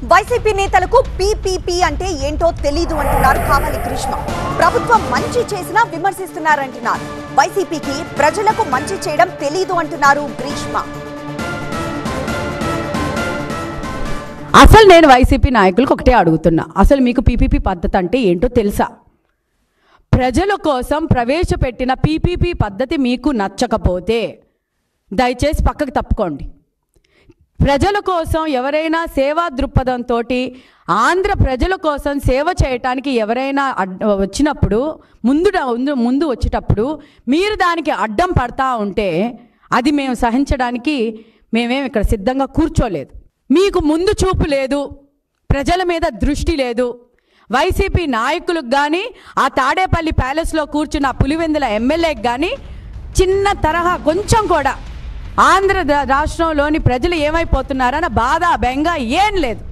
YCP నేతలకు PPP అంటే ఏంటో తెలీదు అంటున్నారు కావాలి గ్రీష్మ. ప్రభుత్వం మంచి చేసినా విమర్శిస్తున్నారంటున్నారు. వైసీపీకి ప్రజలకు మంచి చేయడం తెలీదు అంటున్నారు గ్రీష్మ. అసలు నేను వైసీపీ నాయకులకు ఒకటే అడుగుతున్నా, అసలు మీకు పీపీపీ పద్ధతి అంటే ఏంటో తెలుసా? ప్రజల కోసం ప్రవేశపెట్టిన పీపీపీ పద్ధతి మీకు నచ్చకపోతే దయచేసి పక్కకు తప్పుకోండి. ప్రజల కోసం ఎవరైనా సేవా దృక్పథంతో ఆంధ్ర ప్రజల కోసం సేవ చేయటానికి ఎవరైనా వచ్చినప్పుడు ముందు వచ్చేటప్పుడు మీరు దానికి అడ్డం పడతా ఉంటే అది మేము సహించడానికి మేమేం ఇక్కడ సిద్ధంగా కూర్చోలేదు. మీకు ముందు చూపు లేదు, ప్రజల మీద దృష్టి లేదు. వైసీపీ నాయకులకు కానీ ఆ తాడేపల్లి ప్యాలెస్లో కూర్చున్న పులివెందుల ఎమ్మెల్యేకి కానీ చిన్న తరహా కొంచెం కూడా ఆంధ్ర రాష్ట్రంలోని ప్రజలు ఏమైపోతున్నారన్న బాధ బెంగ ఏం లేదు.